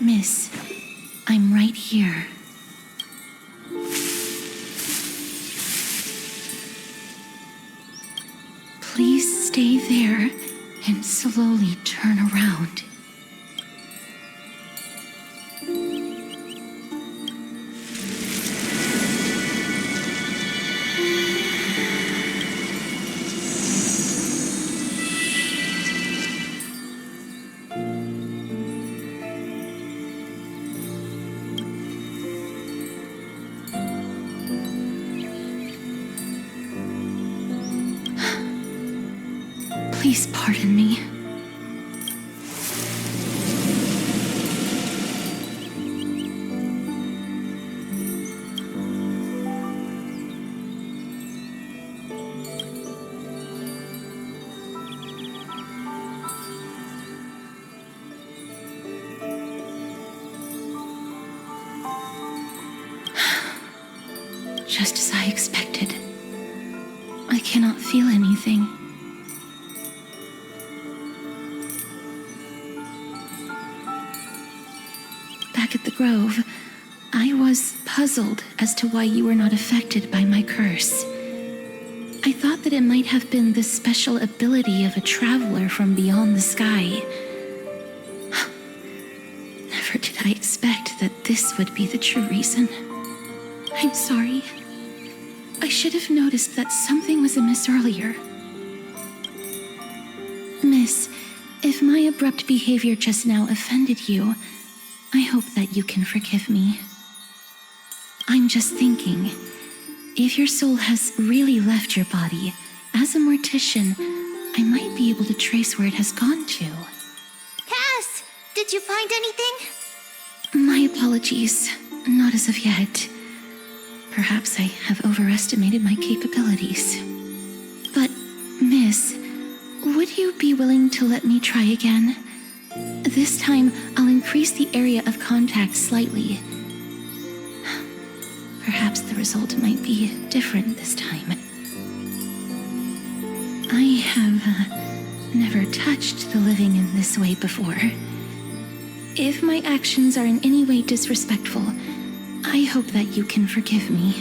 Miss, I'm right here. Please stay there and slowly turn around. Please pardon me. Just as I expected. I cannot feel anything. Back at the Grove, I was puzzled as to why you were not affected by my curse. I thought that it might have been the special ability of a traveler from beyond the sky. Never did I expect that this would be the true reason. I'm sorry. I should have noticed that something was amiss earlier. Miss, if my abrupt behavior just now offended you, I hope that you can forgive me. I'm just thinking, if your soul has really left your body, as a mortician, I might be able to trace where it has gone to. Cass, did you find anything? My apologies, not as of yet. Perhaps I have overestimated my capabilities. But, Miss, would you be willing to let me try again? This time, I'll increase the area of contact slightly. Perhaps the result might be different this time. I have never touched the living in this way before. If my actions are in any way disrespectful, I hope that you can forgive me.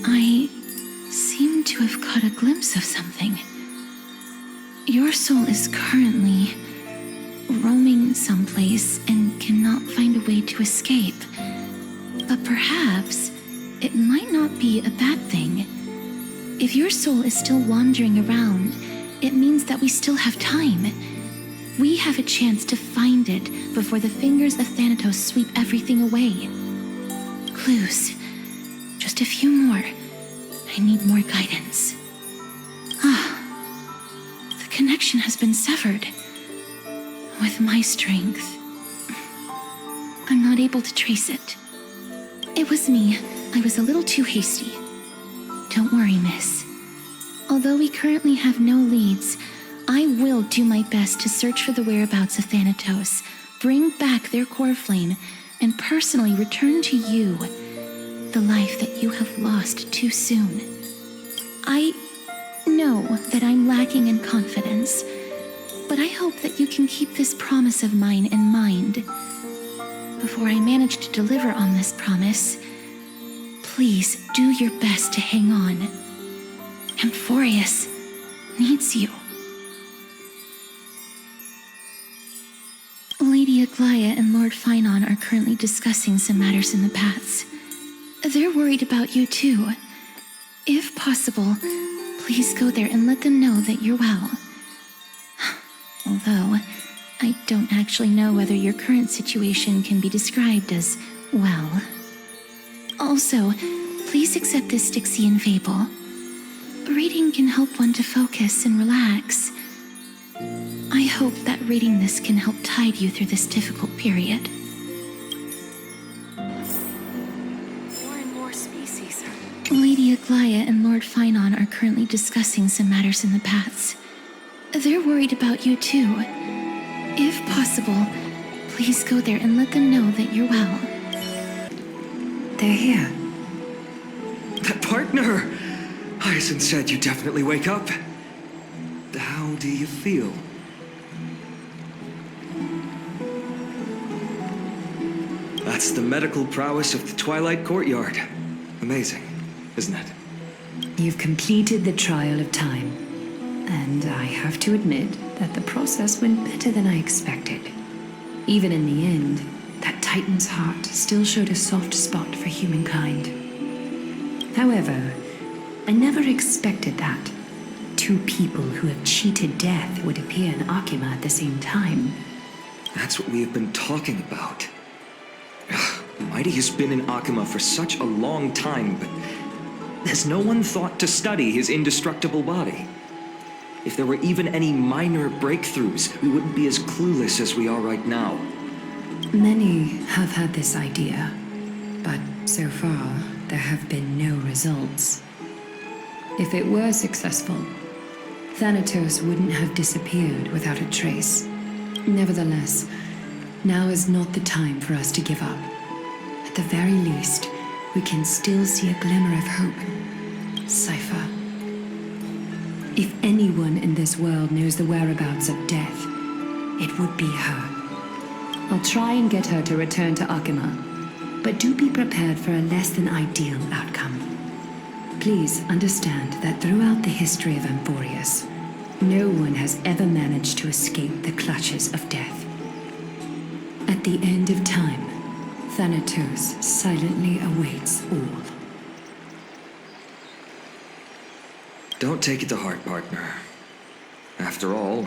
I seem to have caught a glimpse of something. Your soul is currently roaming someplace and cannot find a way to escape. But perhaps it might not be a bad thing. If your soul is still wandering around, it means that we still have time. We have a chance to find it before the fingers of Thanatos sweep everything away. Clues. Just a few more. I need more guidance. The connection has been severed. With my strength, I'm not able to trace it. It was me. I was a little too hasty. Don't worry, miss. Although we currently have no leads, I will do my best to search for the whereabouts of Thanatos, bring back their core flame, and personally return to you the life that you have lost too soon. I know that I'm lacking in confidence, but I hope that you can keep this promise of mine in mind. Before I manage to deliver on this promise, please do your best to hang on. Amphoreus needs you. Lady Aglaia and Lord Finon are currently discussing some matters in the paths. They're worried about you too. If possible, please go there and let them know that you're well. Although, I don't actually know whether your current situation can be described as well. Also, please accept this Styxian fable. Reading can help one to focus and relax. I hope that reading this can help tide you through this difficult period. More and more species are... Lady Aglaia and Lord Finon are currently discussing some matters in the paths. They're worried about you too. If possible, Please go there and let them know that you're well. They're here. That partner! Hyacinth said you definitely wake up. How do you feel? That's the medical prowess of the Twilight Courtyard. Amazing, isn't it? You've completed the trial of time. And I have to admit that the process went better than I expected. Even in the end, that Titan's heart still showed a soft spot for humankind. However, I never expected that two people who have cheated death would appear in Akima at the same time. That's what we have been talking about. Mighty has been in Akima for such a long time, but has no one thought to study his indestructible body? If there were even any minor breakthroughs, we wouldn't be as clueless as we are right now. Many have had this idea, but so far, there have been no results. If it were successful, Thanatos wouldn't have disappeared without a trace. Nevertheless, now is not the time for us to give up. At the very least, we can still see a glimmer of hope. Cipher. If anyone in this world knows the whereabouts of death, it would be her. I'll try and get her to return to Akima, but do be prepared for a less than ideal outcome. Please understand that throughout the history of Amphoreus, no one has ever managed to escape the clutches of death. At the end of time, Thanatos silently awaits all. Don't take it to heart, partner. After all,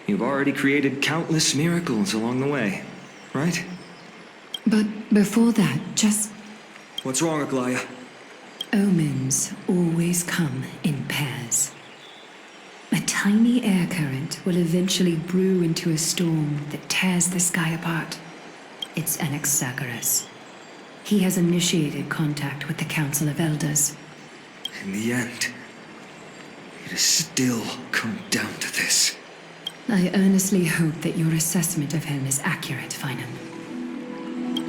you've already created countless miracles along the way, right? But before that, just... What's wrong, Aglaya? Omens always come in pairs. A tiny air current will eventually brew into a storm that tears the sky apart. It's Anaxagoras. He has initiated contact with the Council of Elders. In the end, it has still come down to this. I earnestly hope that your assessment of him is accurate, Finan.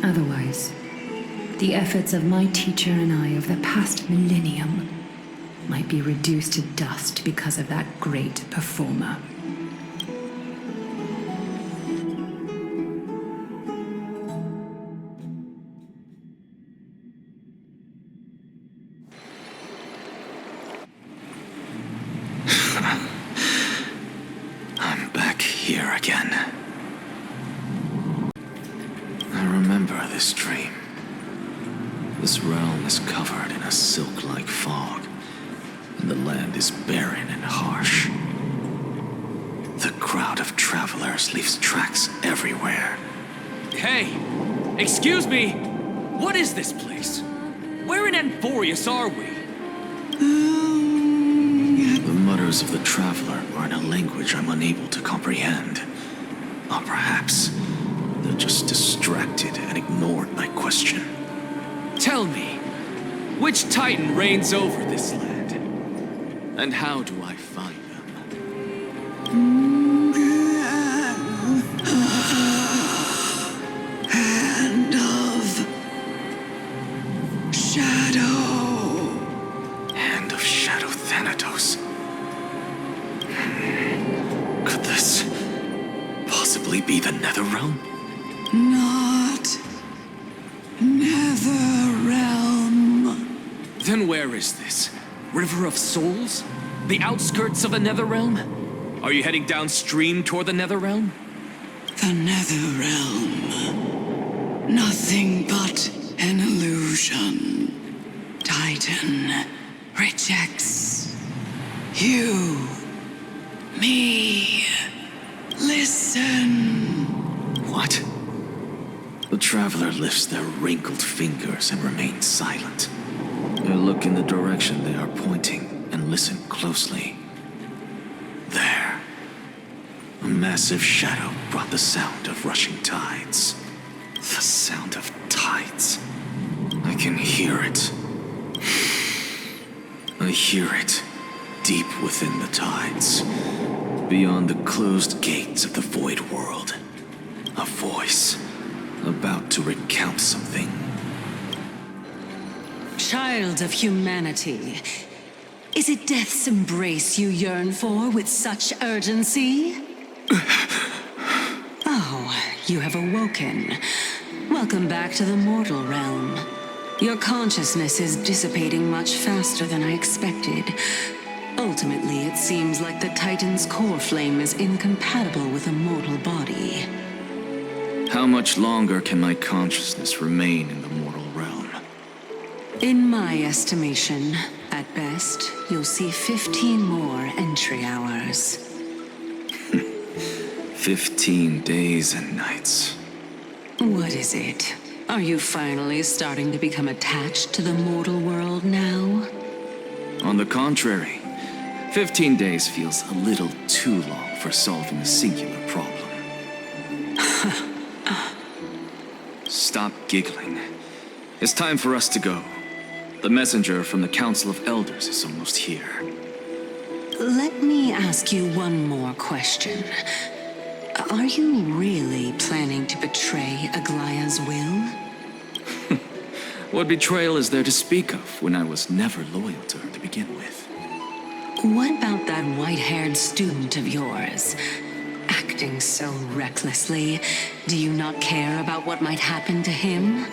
Otherwise, the efforts of my teacher and I of the past millennium might be reduced to dust because of that great performer. I'm back here again. I remember this dream. This realm is covered in a silk-like fog, and the land is barren and harsh. The crowd of travelers leaves tracks everywhere. Hey! Excuse me! What is this place? Where in Amphoreus are we? The mutters of the traveler are in a language I'm unable to comprehend. Or perhaps they're just distracted and ignored my question. Tell me, which Titan reigns over this land? And how do I find them? Hand of Shadow. Hand of Shadow Thanatos. Could this possibly be the Netherrealm? Not Netherrealm. Then where is this? River of Souls? The outskirts of the Netherrealm? Are you heading downstream toward the Netherrealm? The Netherrealm. Nothing but an illusion. Titan rejects you. Me. Listen. What? The traveler lifts their wrinkled fingers and remains silent. They look in the direction they are pointing and listen closely. There. A massive shadow brought the sound of rushing tides. The sound of tides. I can hear it. I hear it deep within the tides, beyond the closed gates of the void world. A voice, about to recount something. Child of humanity, is it death's embrace you yearn for with such urgency? Oh, you have awoken. Welcome back to the mortal realm. Your consciousness is dissipating much faster than I expected. Ultimately, it seems like the Titan's core flame is incompatible with a mortal body. How much longer can my consciousness remain in the mortal realm? In my estimation, at best, you'll see 15 more entry hours. 15 days and nights. What is it? Are you finally starting to become attached to the mortal world now? On the contrary, 15 days feels a little too long for solving a singular problem. Stop giggling. It's time for us to go. The messenger from the Council of Elders is almost here. Let me ask you one more question. Are you really planning to betray Aglaya's will? What betrayal is there to speak of when I was never loyal to her to begin with? What about that white-haired student of yours? Acting so recklessly, do you not care about what might happen to him?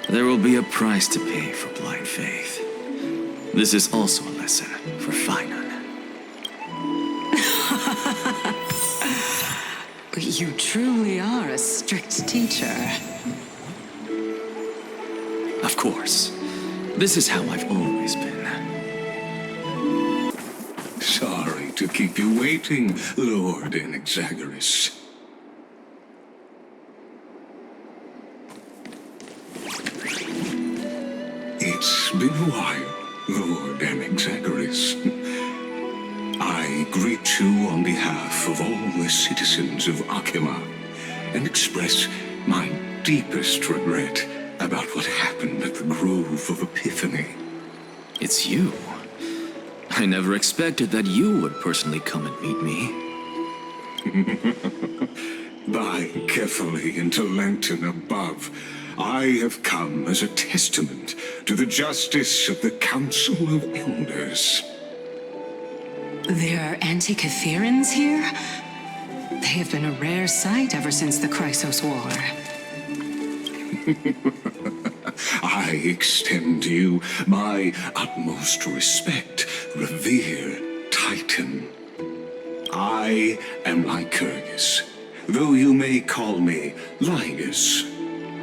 There will be a price to pay for blind faith. This is also a lesson for Finan. You truly are a strict teacher. Of course. This is how I've always been. Sorry to keep you waiting, Lord Anaxagoras. It's been a while, Lord Anaxagoras. I greet you on behalf of all the citizens of Akima and express my deepest regret about what happened at the Grove of Epiphany. It's you. I never expected that you would personally come and meet me. By carefully into Lantern above, I have come as a testament to the justice of the Council of Elders. There are anti-Catherians here? They have been a rare sight ever since the Chrysos War. I extend to you my utmost respect, revered Titan. I am Lycurgus, though you may call me Lygus,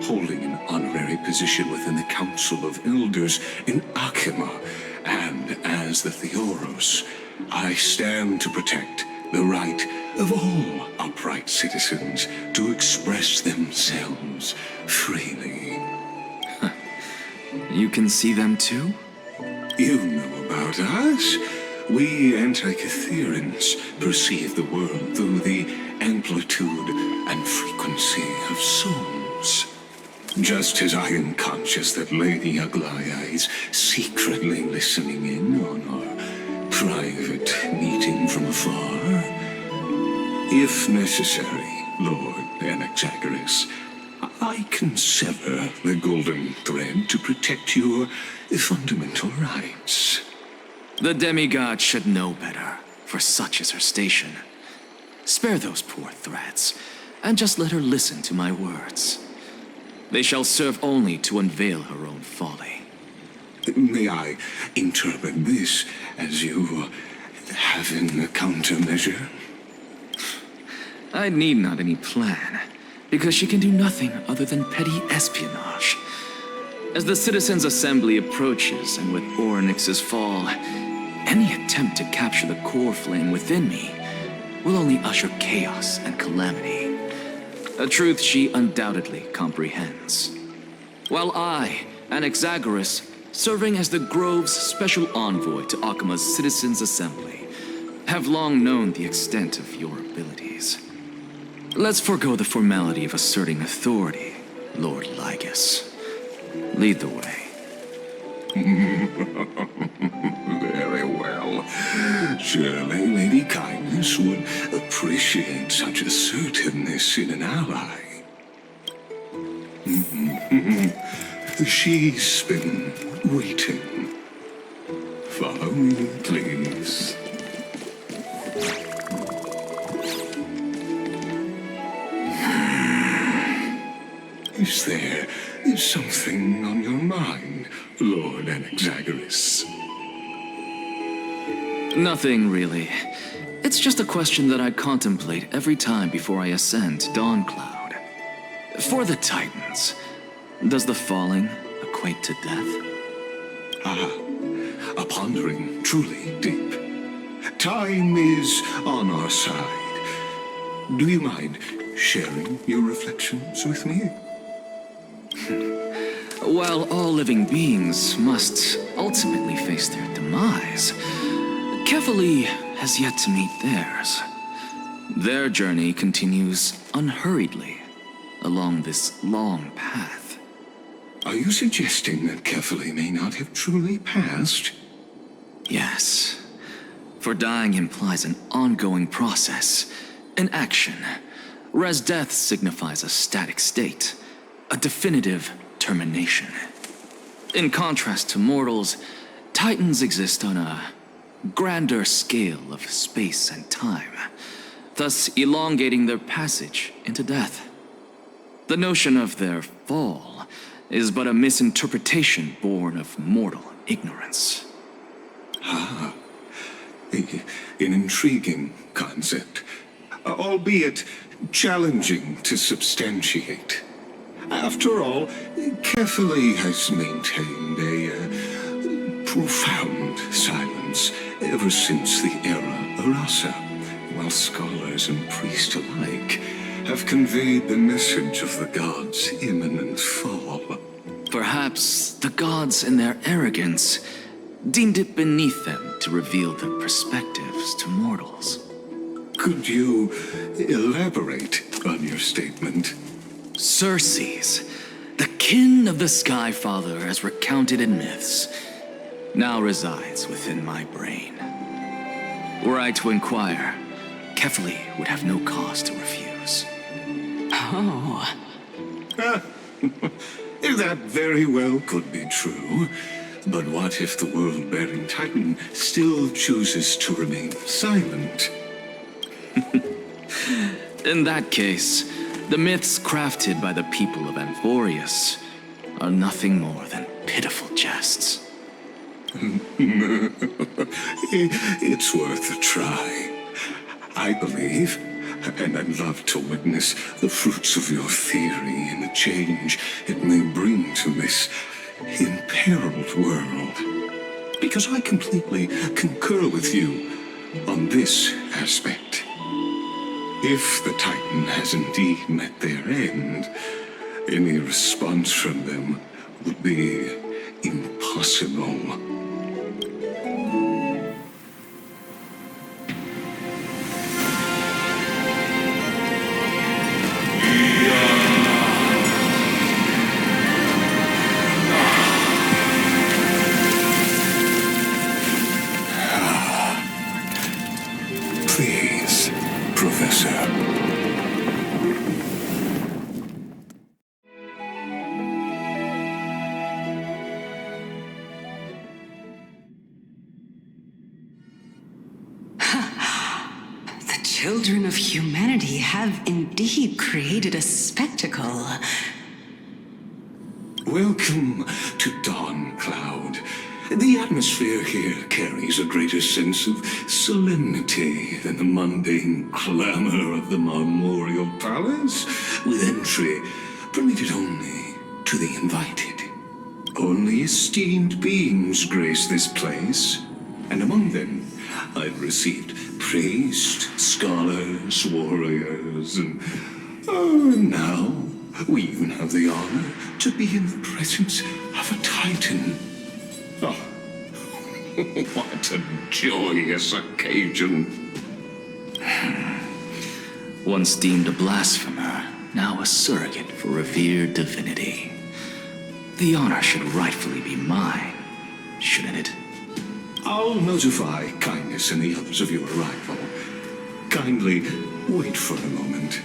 holding an honorary position within the Council of Elders in Akima, and as the Theoros, I stand to protect the right of all upright citizens to express themselves freely. You can see them too? You know about us. We anti-Catherians perceive the world through the amplitude and frequency of souls. Just as I am conscious that Lady Aglaya is secretly listening in on our private meeting from afar. If necessary, Lord Anaxagoras, I can sever the golden thread to protect your fundamental rights. The demigod should know better, for such is her station. Spare those poor threats, and just let her listen to my words. They shall serve only to unveil her own folly. May I interpret this as you having a countermeasure? I need not any plan, because she can do nothing other than petty espionage. As the Citizens' Assembly approaches, and with Orynyx's fall, any attempt to capture the core flame within me will only usher chaos and calamity. A truth she undoubtedly comprehends. While I, Anaxagoras, serving as the Grove's special envoy to Akima's Citizens' Assembly, have long known the extent of your abilities. Let's forego the formality of asserting authority, Lord Lygus. Lead the way. Very well. Surely Lady Kindness would appreciate such assertiveness in an ally. She's been waiting. Follow me, please. Is there something on your mind, Lord Anaxagoras? Nothing, really. It's just a question that I contemplate every time before I ascend to Dawncloud. For the Titans, does the falling equate to death? A pondering truly deep. Time is on our side. Do you mind sharing your reflections with me? While all living beings must ultimately face their demise, Kefali has yet to meet theirs. Their journey continues unhurriedly along this long path. Are you suggesting that Kefali may not have truly passed? Yes. For dying implies an ongoing process, an action, whereas death signifies a static state, a definitive termination. In contrast to mortals, Titans exist on a grander scale of space and time, thus elongating their passage into death. The notion of their fall is but a misinterpretation born of mortal ignorance. An intriguing concept, albeit challenging to substantiate. After all, Kefali has maintained a profound silence ever since the era Arasa, while scholars and priests alike have conveyed the message of the gods' imminent fall. Perhaps the gods, in their arrogance, deemed it beneath them to reveal their perspectives to mortals. Could you elaborate on your statement? Circes, the kin of the Skyfather as recounted in myths, now resides within my brain. Were I to inquire, Kefali would have no cause to refuse. Oh. That very well could be true. But what if the world-bearing Titan still chooses to remain silent? In that case, the myths crafted by the people of Amphoreus are nothing more than pitiful jests. It's worth a try. I believe, and I'd love to witness the fruits of your theory and the change it may bring to this imperiled world. Because I completely concur with you on this aspect. If the Titan has indeed met their end, any response from them would be impossible. Please, Professor. The children of humanity have indeed created a spectacle. Welcome to Dawncloud. The atmosphere here carries a greater sense of solemnity than the mundane clamor of the Marmorial Palace, with entry permitted only to the invited. Only esteemed beings grace this place, and among them I've received priests, scholars, warriors, and now we even have the honor to be in the presence of a Titan. Oh, what a joyous occasion. Once deemed a blasphemer, now a surrogate for revered divinity. The honor should rightfully be mine, shouldn't it? I'll notify Kindness and the others of your arrival. Kindly wait for a moment.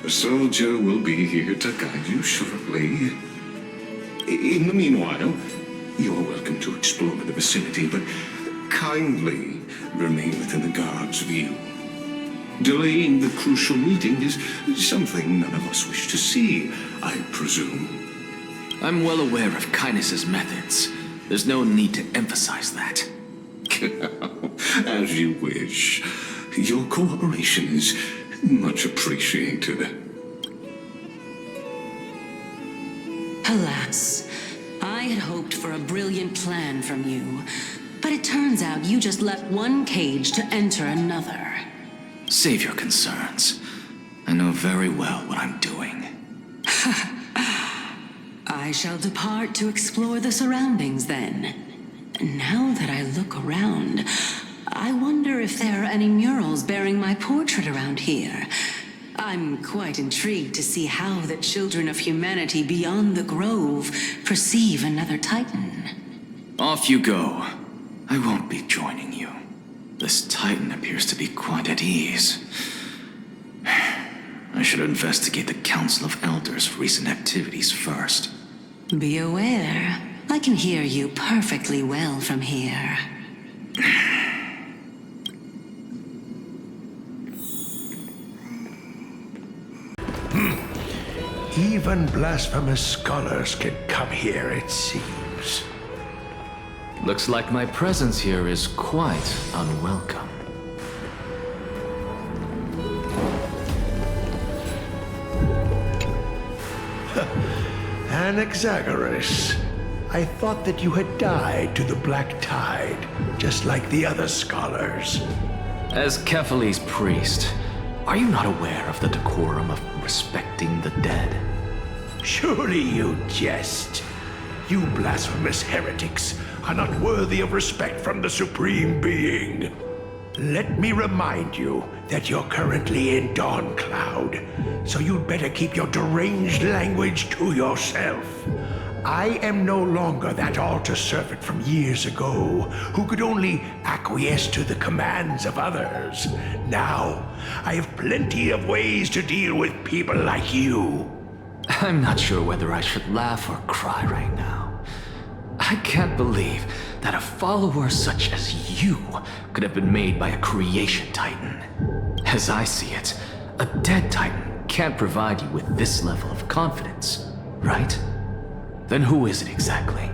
A soldier will be here to guide you shortly. In the meanwhile, you're welcome to explore the vicinity, but kindly remain within the guard's view. Delaying the crucial meeting is something none of us wish to see, I presume. I'm well aware of Kindness's methods. There's no need to emphasize that. As you wish. Your cooperation is much appreciated. Alas, I had hoped for a brilliant plan from you, but it turns out you just left one cage to enter another. Save your concerns. I know very well what I'm doing. I shall depart to explore the surroundings then. Now that I look around, I wonder if there are any murals bearing my portrait around here. I'm quite intrigued to see how the children of humanity beyond the grove perceive another Titan. Off you go. I won't be joining you. This Titan appears to be quite at ease. I should investigate the Council of Elders' recent activities first. Be aware, I can hear you perfectly well from here. Even blasphemous scholars can come here, it seems. Looks like my presence here is quite unwelcome. Anaxagoras. I thought that you had died to the Black Tide, just like the other scholars. As Kephales's priest, are you not aware of the decorum of respecting the dead? Surely you jest. You blasphemous heretics are not worthy of respect from the Supreme Being. Let me remind you that you're currently in Dawn Cloud, so you'd better keep your deranged language to yourself. I am no longer that altar servant from years ago who could only acquiesce to the commands of others. Now, I have plenty of ways to deal with people like you. I'm not sure whether I should laugh or cry right now. I can't believe that a follower such as you could have been made by a creation titan. As I see it, a dead titan can't provide you with this level of confidence, right? Then who is it exactly?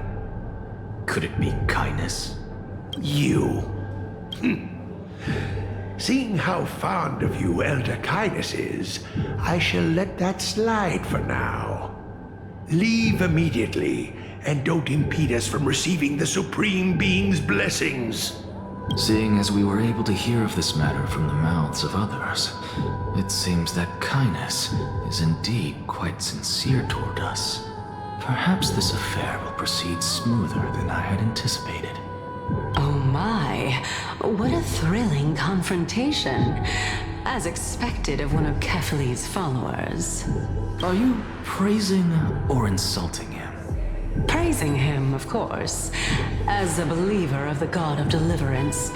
Could it be Kindness? You. Seeing how fond of you Elder Kindness is, I shall let that slide for now. Leave immediately, and don't impede us from receiving the Supreme Being's blessings. Seeing as we were able to hear of this matter from the mouths of others, it seems that Kindness is indeed quite sincere toward us. Perhaps this affair will proceed smoother than I had anticipated. Oh my, what a thrilling confrontation. As expected of one of Kephales's followers. Are you praising or insulting him? Praising him, of course. As a believer of the God of Deliverance,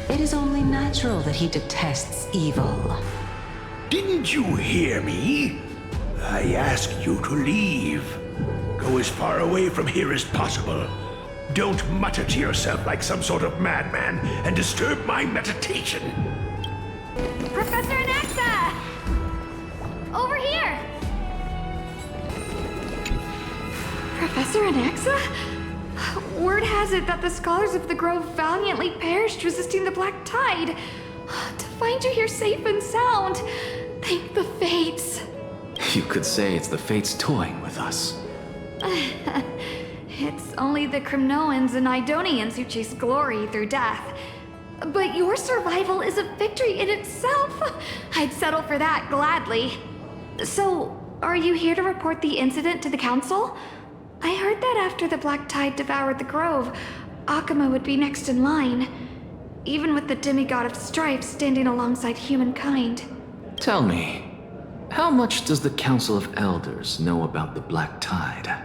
it is only natural that he detests evil. Didn't you hear me? I asked you to leave. Go as far away from here as possible. Don't mutter to yourself like some sort of madman and disturb my meditation. Professor Anaxa! Over here! Professor Anaxa? Word has it that the scholars of the Grove valiantly perished resisting the Black Tide. To find you here safe and sound, thank the Fates. You could say it's the Fates toying with us. It's only the Krymnoans and Idonians who chase glory through death. But your survival is a victory in itself. I'd settle for that gladly. So, are you here to report the incident to the Council? I heard that after the Black Tide devoured the Grove, Akuma would be next in line, even with the demigod of strife standing alongside humankind. Tell me, how much does the Council of Elders know about the Black Tide?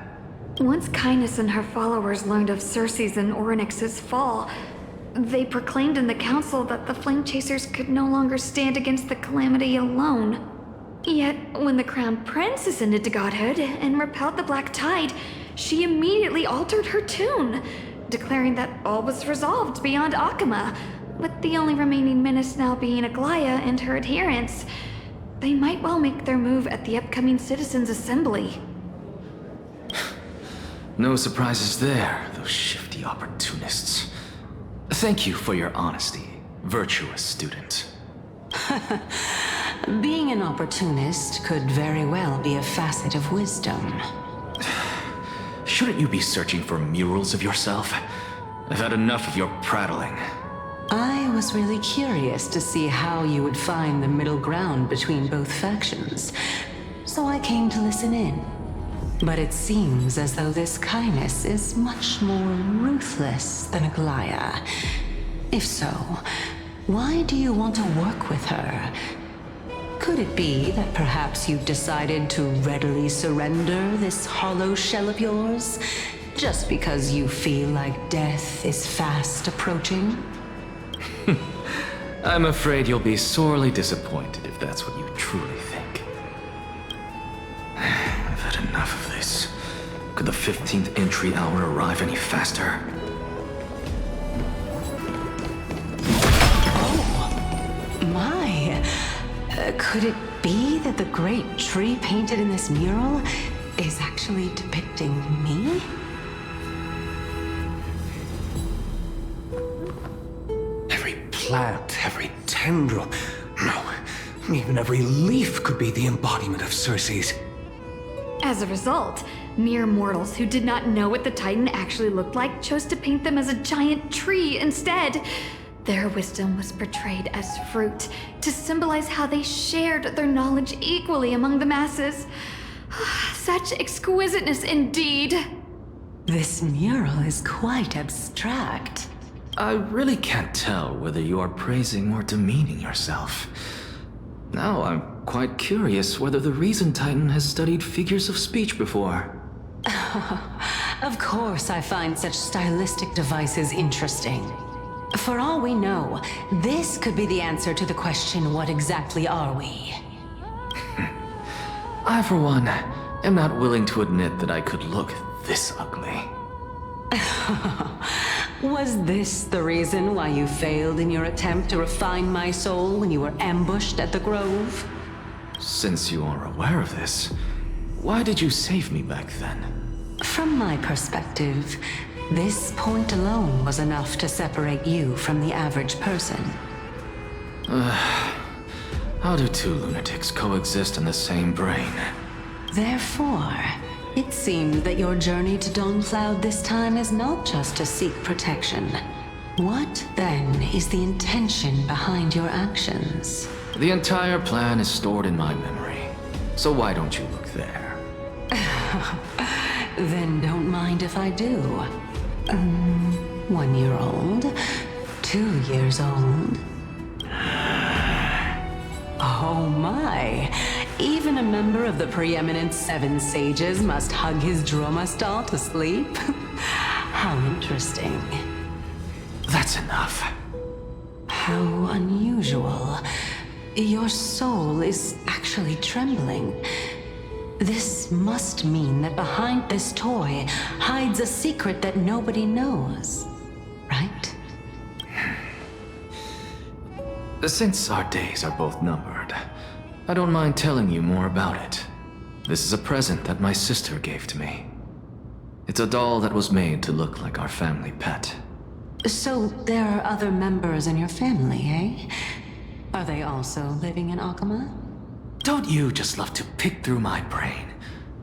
Once Kindness and her followers learned of Circe's and Orynyx's fall, They proclaimed in the council that the Flame Chasers could no longer stand against the calamity alone. Yet, when the Crown Prince ascended to godhood and repelled the Black Tide, she immediately altered her tune, declaring that all was resolved beyond Akama, with the only remaining menace now being Aglaya and her adherents. They might well make their move at the upcoming Citizens' Assembly. No surprises there, those shifty opportunists. Thank you for your honesty, virtuous student. Being an opportunist could very well be a facet of wisdom. Shouldn't you be searching for murals of yourself? I've had enough of your prattling. I was really curious to see how you would find the middle ground between both factions, so I came to listen in. But it seems as though this kindness is much more ruthless than Aglaya. If so, why do you want to work with her? Could it be that perhaps you've decided to readily surrender this hollow shell of yours, just because you feel like death is fast approaching? I'm afraid you'll be sorely disappointed if that's what you truly think. I've had enough of this. Could the 15th entry hour arrive any faster? My, could it be that the great tree painted in this mural is actually depicting me? Every plant, every tendril, no, even every leaf could be the embodiment of Circe's. As a result, mere mortals who did not know what the Titan actually looked like chose to paint them as a giant tree instead. Their wisdom was portrayed as fruit, to symbolize how they shared their knowledge equally among the masses. Such exquisiteness indeed. This mural is quite abstract. I really can't tell whether you are praising or demeaning yourself. Now I'm quite curious whether the Reason Titan has studied figures of speech before. Of course I find such stylistic devices interesting. For all we know, this could be the answer to the question, what exactly are we? I, for one, am not willing to admit that I could look this ugly. Was this the reason why you failed in your attempt to refine my soul when you were ambushed at the Grove? Since you are aware of this, why did you save me back then? From my perspective, this point alone was enough to separate you from the average person. How do two lunatics coexist in the same brain? Therefore, it seems that your journey to Dawncloud this time is not just to seek protection. What, then, is the intention behind your actions? The entire plan is stored in my memory, so why don't you look there? Then don't mind if I do. 1 year old? 2 years old? Oh my! Even a member of the preeminent 7 sages must hug his Dromastal to sleep? How interesting. That's enough. How unusual. Your soul is actually trembling. This must mean that behind this toy hides a secret that nobody knows, right? Since our days are both numbered, I don't mind telling you more about it. This is a present that my sister gave to me. It's a doll that was made to look like our family pet. So there are other members in your family, eh? Are they also living in Akama? Don't you just love to pick through my brain?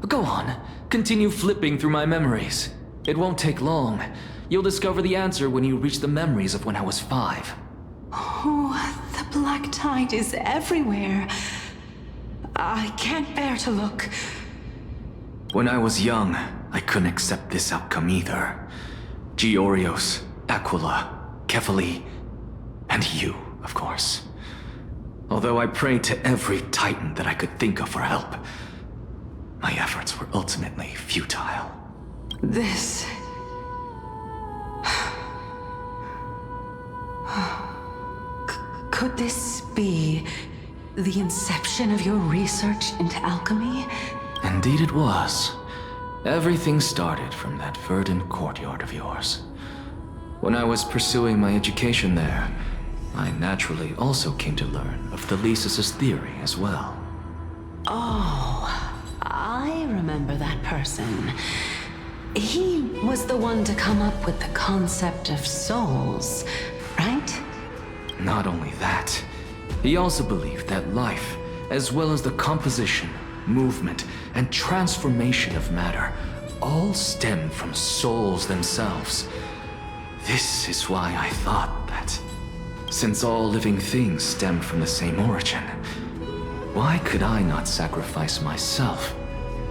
Go on, continue flipping through my memories. It won't take long. You'll discover the answer when you reach the memories of when I was 5. Oh, the black tide is everywhere. I can't bear to look. When I was young, I couldn't accept this outcome either. Georios, Aquila, Kefali, and you, of course. Although I prayed to every titan that I could think of for help, my efforts were ultimately futile. this be the inception of your research into alchemy? Indeed it was. Everything started from that verdant courtyard of yours. When I was pursuing my education there, I naturally also came to learn of Thelesis' theory as well. Oh, I remember that person. He was the one to come up with the concept of souls, right? Not only that, he also believed that life, as well as the composition, movement, and transformation of matter, all stem from souls themselves. This is why I thought that, since all living things stem from the same origin, why could I not sacrifice myself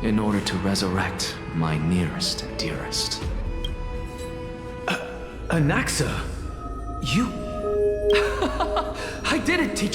in order to resurrect my nearest and dearest? Anaxa? You... I didn't teach